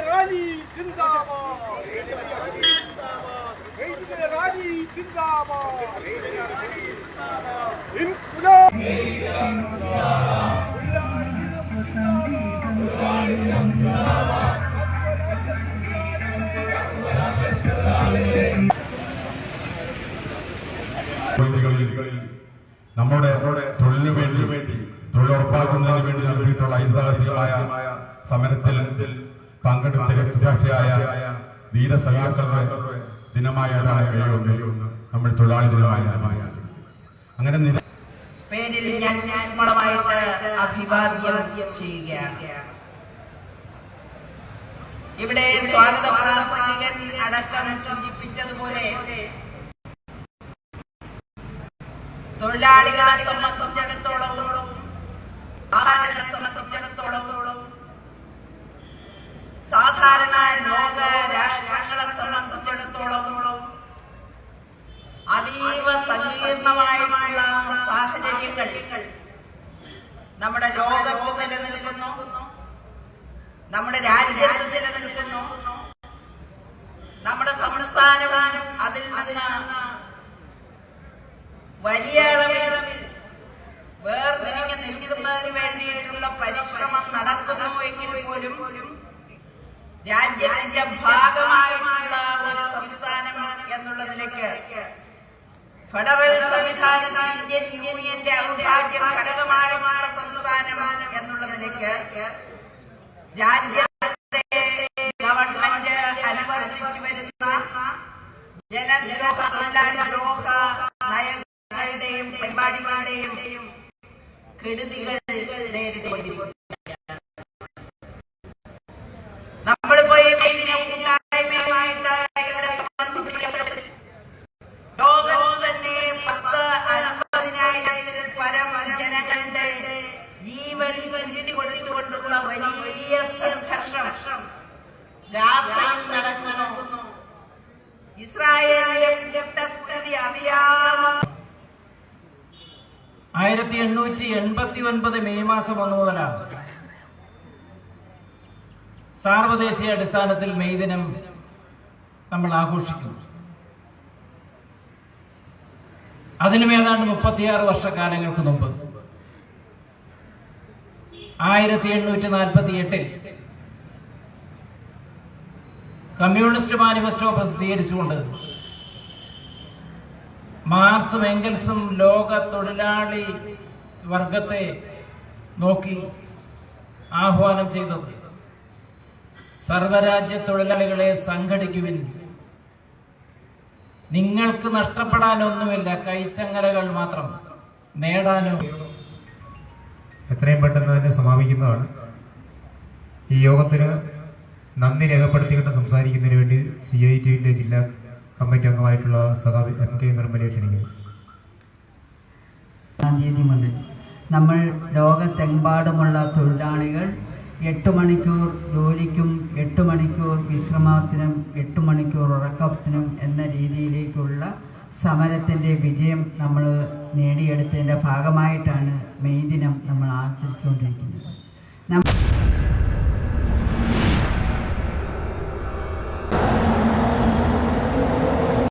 Rally സിന്ദാബാദ്, rally സിന്ദാബാദ്, ഇൻകുലാബ് നമ്മുടെ തൊഴിലിനു വേണ്ടി തൊഴിൽ ഉറപ്പാക്കുന്നതിന് വേണ്ടി നടത്തിയിട്ടുള്ള ഐതിഹാസികമായ സമരത്തിൽ പങ്കെടുത്ത് രക്തസാക്ഷിയായ വീരസൈനികരുടെ ദിനമായാണ് നമ്മൾ തൊഴിലാളി ദിനമായ അങ്ങനെ പേരിൽ ഞാൻ അഭിവാദ്യം ചെയ്യുകയാണ്. ഇവിടെ സ്വാഗത പ്രാസംഗികൻ അടക്കം സൂചിപ്പിച്ചതുപോലെ തൊഴിലാളികളെ സംബന്ധിച്ചിടത്തോളം സാധാരണ ലോക രാഷ്ട്രങ്ങളെ സംബന്ധിച്ചിടത്തോളം അതീവ സങ്കീർണമായിട്ടുള്ള സാഹചര്യങ്ങൾ നമ്മുടെ ലോകത്ത് നിലനിൽക്കുന്നു, നമ്മുടെ രാജ്യത്ത് നിലനിൽക്കുന്നു, നമ്മുടെ സംസ്ഥാനവും അതിൽ നിന്ന് വലിയ അളവിൽ വേർതിരിഞ്ഞ് നിൽക്കുന്നതിന് വേണ്ടിയിട്ടുള്ള പരിശ്രമം നടക്കുന്നു എങ്കിൽ പോലും രാജ്യത്തിന്റെ ഭാഗമായിട്ടുള്ള ഒരു സംസ്ഥാനം എന്നുള്ള നിലയ്ക്ക് ഫെഡറൽ സംവിധാനത്തിൽ ഇന്ത്യൻ യൂണിയന്റെ അവിഭാജ്യ ഘടകമായുള്ള സംസ്ഥാനം എന്നുള്ള നിലയ്ക്ക് രാജ്യത്തെ ഗവൺമെന്റ് അനുവർത്തിച്ചു വരുന്ന ജനദ്രോഹ തൊഴിലാളിദ്രോഹ നയങ്ങളുടെയും പരിപാടികളുടെയും കെടുതികൾ നേരിട്ടിരിക്കുന്നു. നമ്മളിപ്പോ ലോകത്ത് തന്നെ 10-50,000 പരം ജനങ്ങളുടെ ജീവൻ ഉരുതി കൊടുത്തുകൊണ്ടുള്ള വലിയ സംഘർഷം ഗാസയിൽ നടക്കുന്നു. ഇസ്രായേലിന്റെ അവിരാമം 1889 മെയ് മാസം 1 മുതലാണ് സാർവദേശീയ അടിസ്ഥാനത്തിൽ മെയ് ദിനം നമ്മൾ ആഘോഷിക്കുന്നു. അതിനും ഏതാണ്ട് 36 വർഷക്കാലങ്ങൾക്ക് മുമ്പ് 1848 കമ്മ്യൂണിസ്റ്റ് മാനിഫെസ്റ്റോ പ്രസിദ്ധീകരിച്ചുകൊണ്ട് മാർക്സും എംഗൽസും ലോക തൊഴിലാളി വർഗത്തെ നോക്കി ആഹ്വാനം ചെയ്തത് സർവരാജ്യ തൊഴിലാളികളെ സംഘടിക്കുവിൻ, നിങ്ങൾക്ക് നഷ്ടപ്പെടാനൊന്നുമില്ല, കൈച്ചങ്ങലകൾ മാത്രം, നേടാനോ. എത്രയും പെട്ടെന്ന് തന്നെ സമാപിക്കുന്നതാണ്. ഈ യോഗത്തിന് നന്ദി രേഖപ്പെടുത്തിക്കൊണ്ട് സംസാരിക്കുന്നതിന് വേണ്ടി CITUവിന്റെ ജില്ലാ കമ്മിറ്റി അംഗമായിട്ടുള്ള സഖാവ് MK നിർമ്മലയെ ക്ഷണിക്കുന്നു. തീയതി മുതൽ നമ്മൾ ലോകത്തെമ്പാടുമുള്ള തൊഴിലാളികൾ 8 മണിക്കൂർ ജോലിക്കും 8 മണിക്കൂർ വിശ്രമത്തിനും 8 മണിക്കൂർ ഉറക്കത്തിനും എന്ന രീതിയിലേക്കുള്ള സമരത്തിൻ്റെ വിജയം നമ്മൾ നേടിയെടുത്തതിൻ്റെ ഭാഗമായിട്ടാണ് മെയ് ദിനം നമ്മൾ ആചരിച്ചുകൊണ്ടിരിക്കുന്നത്.